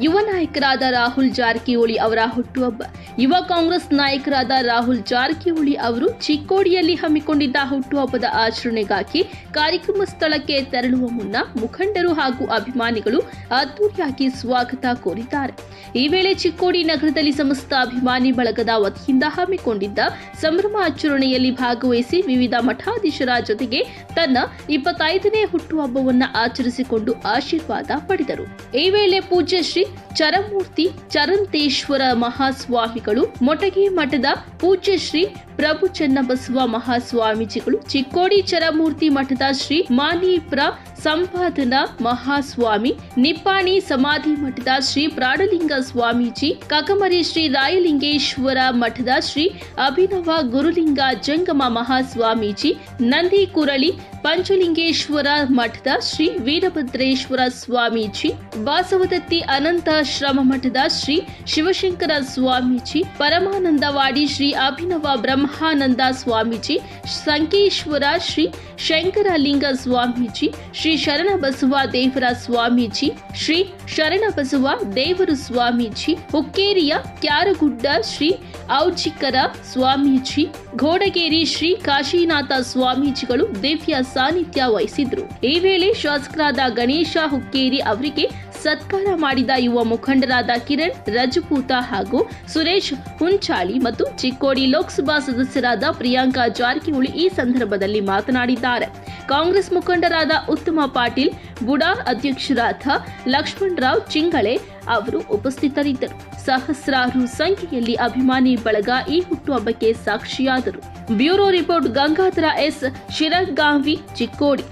ಯುವ ನಾಯಕರಾದ ರಾಹುಲ್ ಜಾರಕಿಹೊಳಿ ಅವರ ಹುಟ್ಟುಹಬ್ಬ. ಯುವ ಕಾಂಗ್ರೆಸ್ ನಾಯಕರಾದ ರಾಹುಲ್ ಜಾರಕಿಹೊಳಿ ಅವರು ಚಿಕ್ಕೋಡಿಯಲ್ಲಿ ಹಮ್ಮಿಕೊಂಡಿದ್ದ ಹುಟ್ಟುಹಬ್ಬದ ಆಚರಣೆಗಾಗಿ ಕಾರ್ಯಕ್ರಮ ಸ್ಥಳಕ್ಕೆ ತೆರಳುವ ಮುನ್ನ ಮುಖಂಡರು ಹಾಗೂ ಅಭಿಮಾನಿಗಳು ಅದ್ದೂರಿಯಾಗಿ ಸ್ವಾಗತ ಕೋರಿದ್ದಾರೆ. ಈ ವೇಳೆ ಚಿಕ್ಕೋಡಿ ನಗರದಲ್ಲಿ ಸಮಸ್ತ ಅಭಿಮಾನಿ ಬಳಗದ ವತಿಯಿಂದ ಹಮ್ಮಿಕೊಂಡಿದ್ದ ಸಂಭ್ರಮಾಚರಣೆಯಲ್ಲಿ ಭಾಗವಹಿಸಿ ವಿವಿಧ ಮಠಾಧೀಶರ ಜೊತೆಗೆ ತನ್ನ 25ನೇ ಹುಟ್ಟುಹಬ್ಬವನ್ನು ಆಚರಿಸಿಕೊಂಡು ಆಶೀರ್ವಾದ ಪಡೆದರು. ಈ ವೇಳೆ ಪೂಜ್ಯ ಶ್ರೀ ಚರಮೂರ್ತಿ ಚರಂತೇಶ್ವರ ಮಹಾಸ್ವಾಮಿಗಳು, ಮೊಟಗಿ ಮಠದ ಪೂಜ್ಯ ಶ್ರೀ ಪ್ರಭು ಚನ್ನಬಸವ ಮಹಾಸ್ವಾಮೀಜಿಗಳು, ಚಿಕ್ಕೋಡಿ ಚರಮೂರ್ತಿ ಮಠದ ಶ್ರೀ ಮಾನೀಪ್ರ ಸಂಪಾದನಾ ಮಹಾಸ್ವಾಮಿ, ನಿಪ್ಪಾಣಿ ಸಮಾಧಿ ಮಠದ ಶ್ರೀ ಪ್ರಾಣಲಿಂಗ ಸ್ವಾಮೀಜಿ, ಕಕಮರಿ ಶ್ರೀ ರಾಯಲಿಂಗೇಶ್ವರ ಮಠದ ಶ್ರೀ ಅಭಿನವ ಗುರುಲಿಂಗ ಜಂಗಮ ಮಹಾಸ್ವಾಮೀಜಿ, ನಂದಿ ಕುರಳಿ ಪಂಚಲಿಂಗೇಶ್ವರ ಮಠದ ಶ್ರೀ ವೀರಭದ್ರೇಶ್ವರ ಸ್ವಾಮೀಜಿ, ಬಾಸವದತ್ತಿ ಅನಂತಾಶ್ರಮ ಮಠದ ಶ್ರೀ ಶಿವಶಂಕರ ಸ್ವಾಮೀಜಿ, ಪರಮಾನಂದವಾಡಿ ಶ್ರೀ ಅಭಿನವ ಬ್ರಹ್ಮಾನಂದ ಸ್ವಾಮೀಜಿ, ಸಂಕೇಶ್ವರ ಶ್ರೀ ಶಂಕರಲಿಂಗ ಸ್ವಾಮೀಜಿ, ಶ್ರೀ ಶರಣಬಸವ ದೇವರ ಸ್ವಾಮೀಜಿ, ಶ್ರೀ ಶರಣಬಸವ ದೇವರು ಸ್ವಾಮೀಜಿ, ಹುಕ್ಕೇರಿಯ ಕ್ಯಾರಗುಡ್ಡ ಶ್ರೀ ಔಜಿಕರ ಸ್ವಾಮೀಜಿ, ಘೋಡಗೇರಿ ಶ್ರೀ ಕಾಶಿನಾಥ ಸ್ವಾಮೀಜಿಗಳು ದಿವ್ಯ ಸಾನ್ನಿಧ್ಯ ವಹಿಸಿದ್ರು. ಈ ವೇಳೆ ಶಾಸಕರಾದ ಗಣೇಶ ಹುಕ್ಕೇರಿ ಅವರಿಗೆ ಸತ್ಕಾರ ಮಾಡಿದ ಯುವ ಮುಖಂಡರಾದ ಕಿರಣ್ ರಜಪೂತ ಹಾಗೂ ಸುರೇಶ್ ಹುಂಚಾಳಿ ಮತ್ತು ಚಿಕ್ಕೋಡಿ ಲೋಕಸಭಾ ಸದಸ್ಯರಾದ ಪ್ರಿಯಾಂಕಾ ಜಾರಕಿಹೊಳಿ ಈ ಸಂದರ್ಭದಲ್ಲಿ ಮಾತನಾಡಿದ್ದಾರೆ. ಕಾಂಗ್ರೆಸ್ ಮುಖಂಡರಾದ ಉತ್ತಮ ಪಾಟೀಲ್, ಬುಡಾ ಅಧ್ಯಕ್ಷರಾದ ಲಕ್ಷ್ಮಣರಾವ್ ಚಿಂಗಳೆ ಅವರು ಉಪಸ್ಥಿತರಿದ್ದರು. ಸಹಸ್ರಾರು ಸಂಖ್ಯೆಯಲ್ಲಿ ಅಭಿಮಾನಿ ಬಳಗ ಈ ಹುಟ್ಟುಹಬ್ಬಕ್ಕೆ ಸಾಕ್ಷಿಯಾದರು. Bureau report, Gangadhar S Shiragaonvi, Chikkodi.